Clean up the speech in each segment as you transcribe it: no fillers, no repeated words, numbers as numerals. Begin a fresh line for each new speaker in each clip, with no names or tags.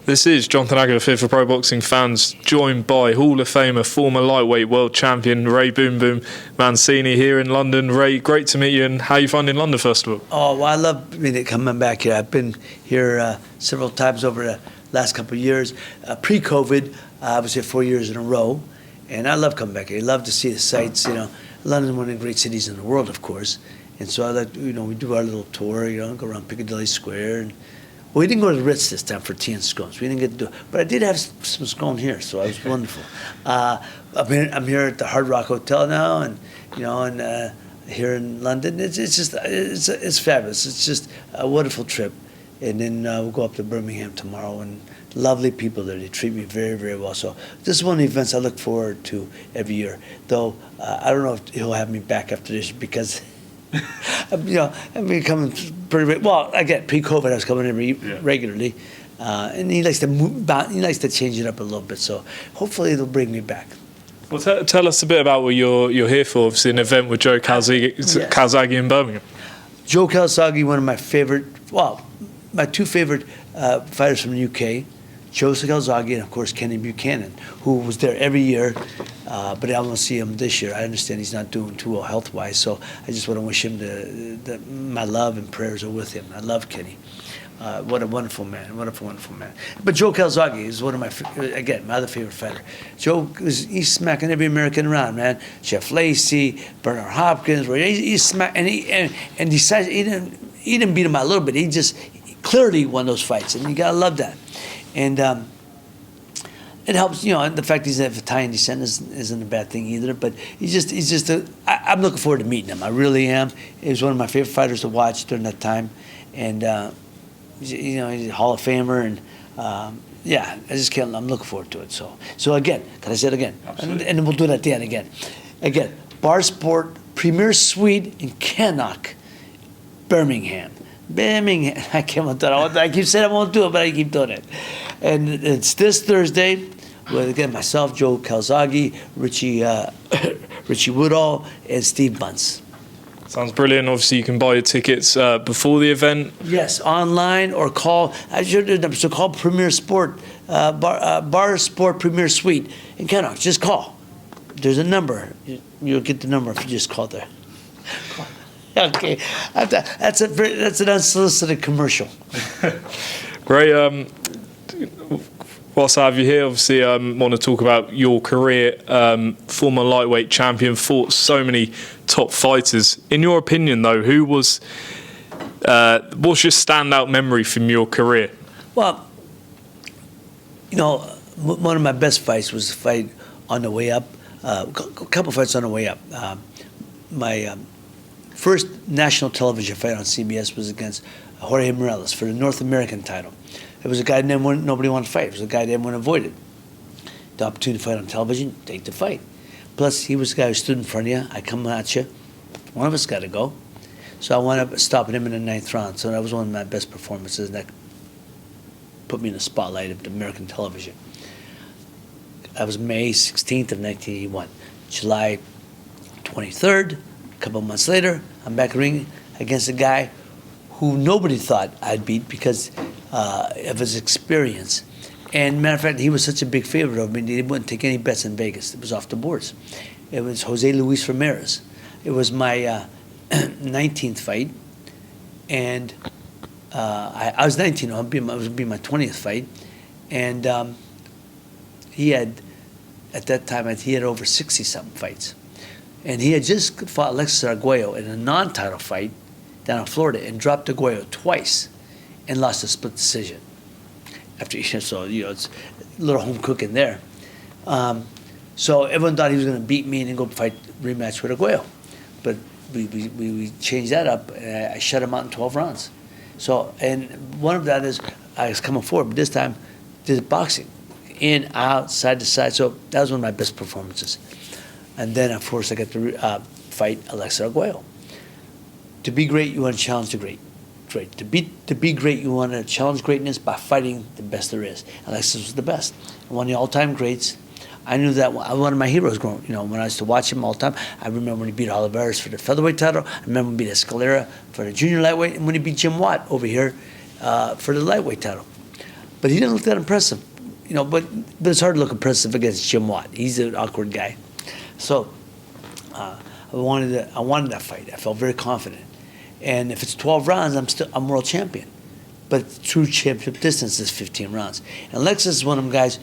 This is Jonathan Aguilar here for Pro Boxing Fans, joined by Hall of Famer, former lightweight world champion Ray Boom Boom Mancini here in London. Ray, great to meet you, and how you finding London, first of all?
Oh, well, I love coming back here. I've been here several times over the last couple of years. Pre-COVID, I was here 4 years in a row, and I love coming back here. I love to see the sights. You know, London's one of the great cities in the world, of course, and so I like, we do our little tour. Go around Piccadilly Square. And we didn't go to the Ritz this time for tea and scones. We didn't get to do it. But I did have some scone here, so it was wonderful. I'm here at the Hard Rock Hotel now, and here in London. It's fabulous. It's just a wonderful trip. And then we'll go up to Birmingham tomorrow, and lovely people there. They treat me very, very well. So this is one of the events I look forward to every year. Though I don't know if he'll have me back after this because I've been coming pretty well. Again, pre-COVID, I was coming in regularly, and he likes to he likes to change it up a little bit. So hopefully, it'll bring me back.
Well, tell us a bit about what you're here for. Obviously, an event with Joe Calzaghe in Birmingham.
Joe Calzaghe, one of my favorite, my two favorite fighters from the UK, Joe Calzaghe and, of course, Kenny Buchanan, who was there every year, but I won't see him this year. I understand he's not doing too well health-wise, so I just want to wish him my love and prayers are with him. I love Kenny. What a wonderful man, wonderful man. But Joe Calzaghe is one of my other favorite fighter. Joe, he's smacking every American around, man. Jeff Lacey, Bernard Hopkins, he's smacking, and decides he didn't beat him by a little bit. He just clearly won those fights, and you gotta love that. And it helps, the fact he's of Italian descent isn't a bad thing either. But I'm looking forward to meeting him. I really am. He was one of my favorite fighters to watch during that time, and he's a Hall of Famer, and I just can't. I'm looking forward to it. So again, can I say it again? And then we'll do it at the end again. Again, Bar Sport Premier Suite in Cannock, Birmingham. I can't do it. I keep saying I won't do it, but I keep doing it. And it's this Thursday with, again, myself, Joe Calzaghe, Richie Woodall, and Steve Bunce.
Sounds brilliant. Obviously, you can buy your tickets before the event.
Yes, online or call. So call Premier Sport, Bar Sport Premier Suite in Cannock. Just call. There's a number. You'll get the number if you just call there. Okay, that's an unsolicited commercial.
Great. Whilst I have you here, obviously, I want to talk about your career. Former lightweight champion, fought so many top fighters. In your opinion, though, what's your standout memory from your career? Well,
one of my best fights was a fight on the way up. A couple fights on the way up. My first national television fight on CBS was against Jorge Morales for the North American title. It was a guy nobody wanted to fight. It was a guy that everyone avoided. The opportunity to fight on television, take the fight. Plus, he was the guy who stood in front of you. I come at you. One of us got to go. So I wound up stopping him in the 9th round. So that was one of my best performances. And that put me in the spotlight of the American television. That was May 16th of 1981. July 23rd, a couple of months later, I'm back in the ring against a guy who nobody thought I'd beat because of his experience. And matter of fact, he was such a big favorite of me, they wouldn't take any bets in Vegas. It was off the boards. It was Jose Luis Ramirez. It was my 19th fight, and I was 19. It would be my 20th fight, and he had, at that time, he had over 60-something fights. And he had just fought Alexis Arguello in a non-title fight down in Florida and dropped Arguello twice and lost a split decision. So it's a little home cooking there. So everyone thought he was going to beat me and then go fight rematch with Arguello. But we changed that up, and I shut him out in 12 rounds. So, and one of that is I was coming forward, but this time did boxing. In, out, side to side. So that was one of my best performances. And then, of course, I got to fight Alexis Arguello. To be great, you want to challenge the great. To be great, you want to challenge greatness by fighting the best there is. Alexis was the best. One of the all-time greats. I knew that one of my heroes growing. When I used to watch him all the time. I remember when he beat Alvarez for the featherweight title. I remember when he beat Escalera for the junior lightweight, and when he beat Jim Watt over here for the lightweight title. but he didn't look that impressive, But it's hard to look impressive against Jim Watt. He's an awkward guy, so I wanted that fight. I felt very confident, and if it's 12 rounds, I'm world champion. But true championship distance is 15 rounds. And Alexis is one of them guys.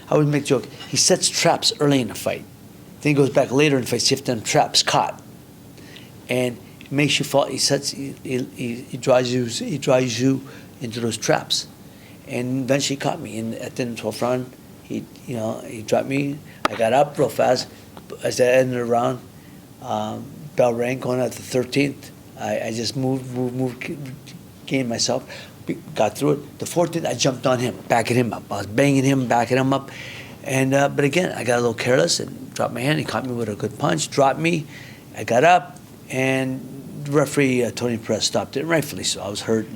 I always make a joke. He sets traps early in the fight. Then he goes back later in the fight, see if them traps caught, and he makes you fall. He drives you into those traps, and eventually he caught me. And at the end of the 12th round, he dropped me. I got up real fast. As I ended the round, bell rang going out the 13th. I just moved, gained myself, got through it. The 14th, I jumped on him, backing him up. I was banging him, backing him up. And but again, I got a little careless and dropped my hand. He caught me with a good punch, dropped me. I got up, and the referee, Tony Perez, stopped it, rightfully so. I was hurt.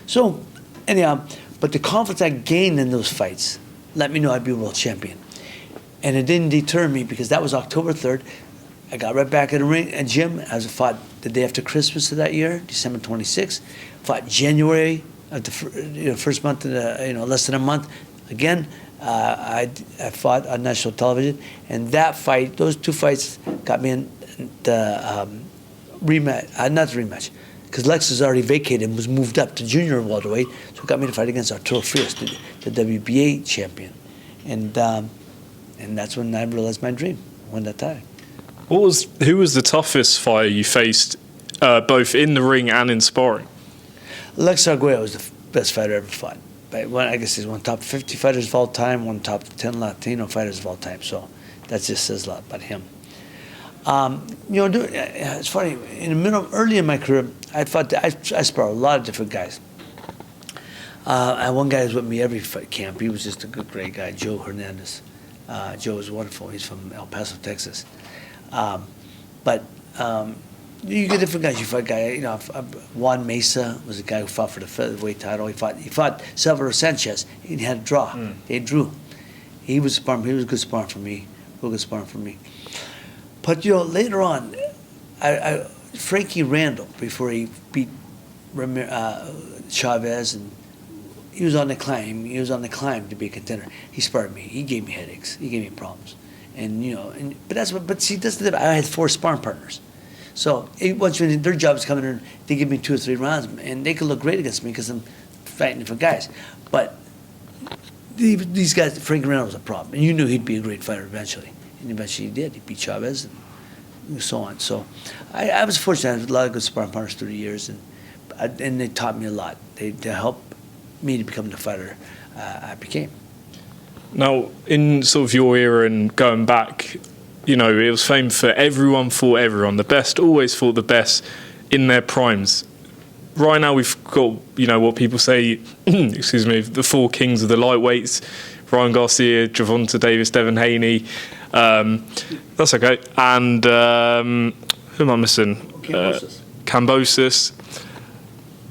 So anyhow, but the confidence I gained in those fights let me know I'd be world champion. And it didn't deter me, because that was October 3rd. I got right back in the ring and gym. I fought the day after Christmas of that year, December 26th. Fought January of the first month of less than a month. Again, I fought on national television, and that fight, those two fights, got me in the rematch. Not the rematch, because Lex was already vacated and was moved up to junior welterweight, so it got me to fight against Arturo Frias, the WBA champion, and that's when I realized my dream. Won that title.
Who was the toughest fighter you faced, both in the ring and in sparring?
Lex Arguello was the best fighter I ever fought. I guess he's one top 50 fighters of all time, one top 10 Latino fighters of all time. So that just says a lot about him. It's funny. Early in my career, I sparred a lot of different guys. And one guy was with me every fight camp. He was just a great guy, Joe Hernandez. Joe was wonderful. He's from El Paso, Texas. You get different guys. You fight guy. Juan Mesa was a guy who fought for the featherweight title. He fought Salvador Sanchez. He had a draw. They drew. He was sparring. He was a good sparring for me. Real good sparring for me. But later on, Frankie Randall, before he beat Chavez, and he was on the climb. He was on the climb to be a contender. He sparred me. He gave me headaches. He gave me problems. But see, I had 4 sparring partners. So once their job is coming in, they give me 2 or 3 rounds, and they could look great against me because I'm fighting different guys. But these guys, Frank Reynolds was a problem, and you knew he'd be a great fighter eventually, and eventually he did. He beat Chavez and so on. So I was fortunate. I had a lot of good sparring partners through the years, and they taught me a lot. They helped me to become the fighter I became.
Now, in sort of your era and going back, it was famous for everyone fought everyone. The best always fought the best in their primes. Right now we've got, what people say, excuse me, the 4 kings of the lightweights: Ryan Garcia, Gervonta Davis, Devin Haney. That's okay. And who am I missing? Kambosos.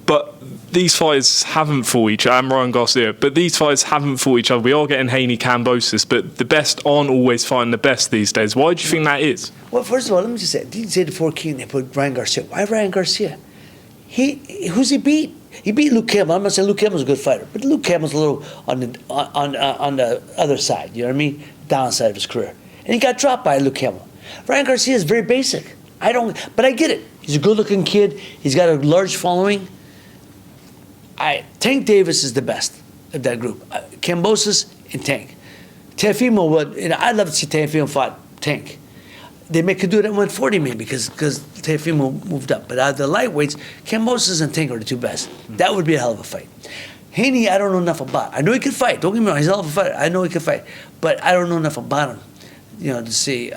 But these fighters haven't fought each other, and Ryan Garcia, but these fighters haven't fought each other. We are getting Haney, Kambosos, but the best aren't always fighting the best these days. Why do you think that is?
Well, first of all, let me just say, did you say the 4 King, they put Ryan Garcia? Why Ryan Garcia? Who's he beat? He beat Luke Campbell. I'm not saying Luke Campbell's a good fighter, but Luke Campbell's a little on the other side, you know what I mean? Downside of his career. And he got dropped by Luke Campbell. Ryan Garcia is very basic. But I get it. He's a good-looking kid. He's got a large following. Tank Davis is the best of that group. Kambosos and Tank. Teofimo I'd love to see Teofimo fought Tank. They could do it at 140 maybe because Teofimo moved up. But out of the lightweights, Kambosos and Tank are the 2 best. That would be a hell of a fight. Haney, I don't know enough about. I know he could fight. Don't get me wrong, he's a hell of a fighter. I know he could fight. But I don't know enough about him, to see.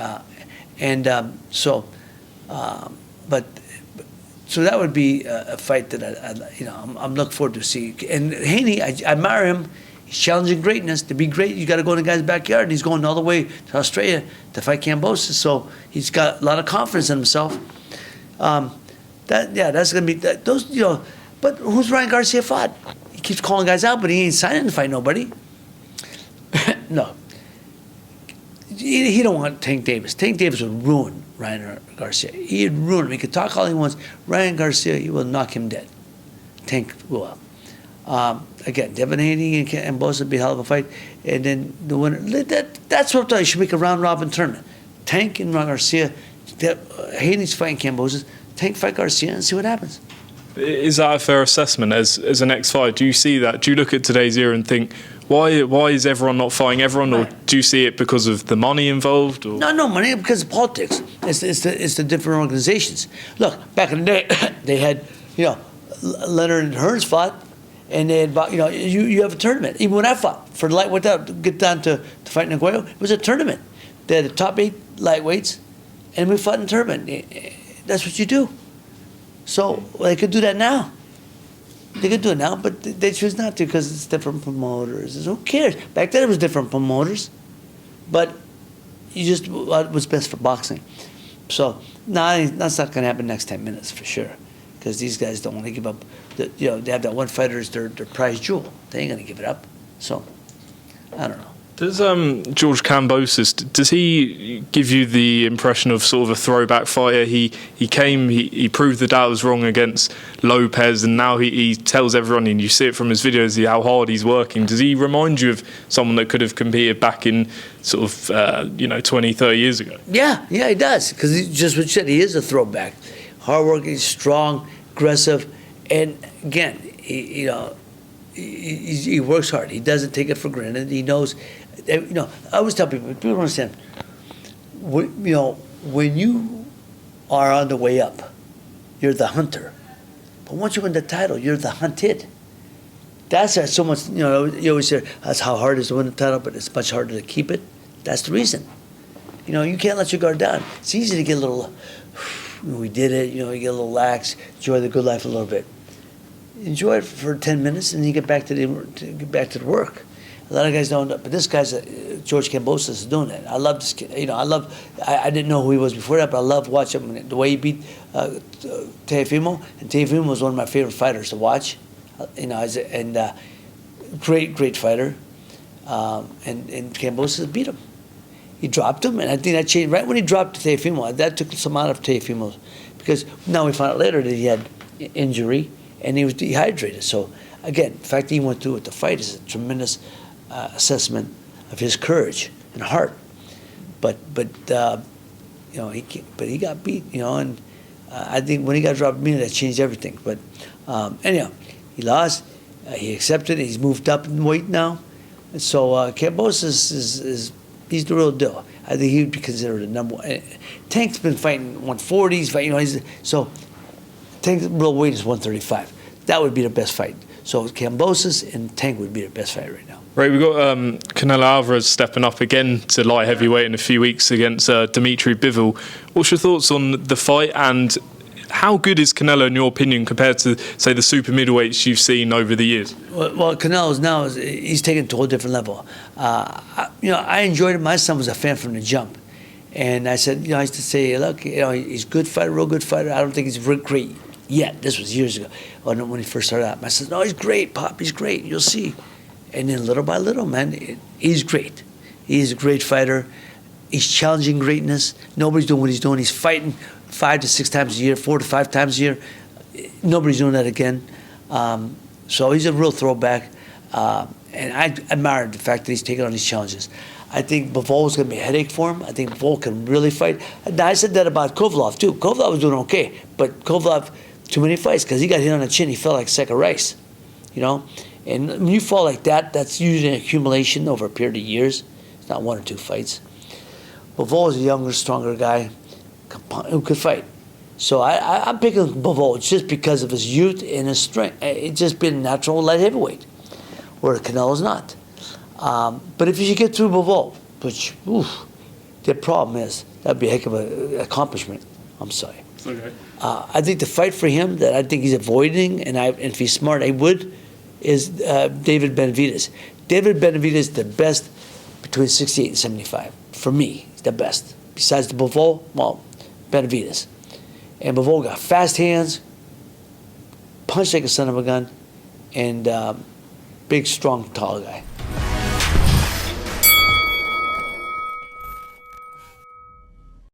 So that would be a fight that I'm looking forward to see. And Haney, I admire him. He's challenging greatness. To be great, you got to go in the guy's backyard, and he's going all the way to Australia to fight Kambosos. So he's got a lot of confidence in himself. That's gonna be those. But who's Ryan Garcia fought? He keeps calling guys out, but he ain't signing to fight nobody. No. He don't want Tank Davis. Tank Davis would ruin Ryan Garcia. He'd ruin him. He could talk all he wants. Ryan Garcia, he will knock him dead. Tank will. Again, Devin Haney and Bosa would be a hell of a fight. And then the winner, that's what I'm talking. You should make a round-robin tournament. Tank and Garcia, Haney's fighting Kambosos. Tank fight Garcia and see what happens.
Is that a fair assessment as an ex-fighter? Do you see that? Do you look at today's era and think, why is everyone not fighting everyone? Or do you see it because of the money involved? Or?
No money, because of politics. It's the different organizations. Look, back in the day, they had, Leonard and Hearns fought, and they had, you have a tournament. Even when I fought for the lightweight to get down to fight Nagoya, it was a tournament. They had the top 8 lightweights, and we fought in a tournament. That's what you do. So they could do that now. They could do it now, but they choose not to because it's different promoters. Who cares? Back then it was different promoters, but you just what's best for boxing. So that's not going to happen next 10 minutes for sure, because these guys don't want to give up. They have that one fighter as their prize jewel. They ain't going to give it up. So I don't know.
Does George Kambosos, does he give you the impression of sort of a throwback fighter? He proved the doubters wrong against Lopez, and now he tells everyone, and you see it from his videos, how hard he's working. Does he remind you of someone that could have competed back in sort of 20, 30 years ago? Yeah,
he does, because just what you said, he is a throwback. Hardworking, strong, aggressive, and again, he works hard. He doesn't take it for granted. He knows. I always tell people don't understand. When you are on the way up, you're the hunter. But once you win the title, you're the hunted. That's so much. You always hear that's how hard it is to win the title, but it's much harder to keep it. That's the reason. You can't let your guard down. It's easy to get a little. We did it. You get a little lax. Enjoy the good life a little bit. Enjoy it for 10 minutes, and you get back to the work. A lot of guys don't, but this guy's George Kambosos is doing it. I love this kid. I didn't know who he was before that, but I love watching him. The way he beat Teofimo, and Teofimo was one of my favorite fighters to watch. Great fighter. And Kambosos beat him. He dropped him, and I think that changed right when he dropped Teofimo. That took some out of Teofimo, because now we found out later that he had injury and he was dehydrated. So again, the fact that he went through with the fight is a tremendous assessment of his courage and heart. But he got beat, and I think when he got dropped, that changed everything. But anyhow, he lost. He accepted it. He's moved up in weight now, and so Kambosos is he's the real deal. I think he would be considered a number one. Tank's been fighting 140s, so Tank's real weight is 135. That would be the best fight. So Kambosos and Tank would be the best fight right now.
Right, we've got Canelo Alvarez stepping up again to light heavyweight in a few weeks against Dmitry Bivol. What's your thoughts on the fight, and how good is Canelo in your opinion compared to, say, the super middleweights you've seen over the years?
Well, Canelo's now he's taken it to a whole different level. I enjoyed it. My son was a fan from the jump, and I said, I used to say, look, he's a good fighter, real good fighter. I don't think he's great yet. This was years ago when he first started out. I said, no, he's great, Pop. He's great. You'll see. And then little by little, man, he's great. He's a great fighter. He's challenging greatness. Nobody's doing what he's doing. He's fighting 5 to 6 times a year, 4 to 5 times a year. Nobody's doing that again. So he's a real throwback. And I admire the fact that he's taking on these challenges. I think Bivol's going to be a headache for him. I think Bivol can really fight. And I said that about Kovalev, too. Kovalev was doing okay, but Kovalev, too many fights, because he got hit on the chin. He felt like a sack of rice, And when you fall like that, that's usually an accumulation over a period of years. It's not 1 or 2 fights. Bivol is a younger, stronger guy who could fight. So I'm picking Bivol just because of his youth and his strength. It's just been natural light heavyweight, where Canelo's not. But if you get through Bivol, which, the problem is, that'd be a heck of an accomplishment. I'm sorry.
Okay.
I think the fight for him that I think he's avoiding, and if he's smart, I would, is David Benavidez. David Benavidez is the best between 68 and 75. For me, he's the best. Besides the Bivol, Benavidez. And Bivol got fast hands, punch like a son of a gun, and big, strong, tall guy.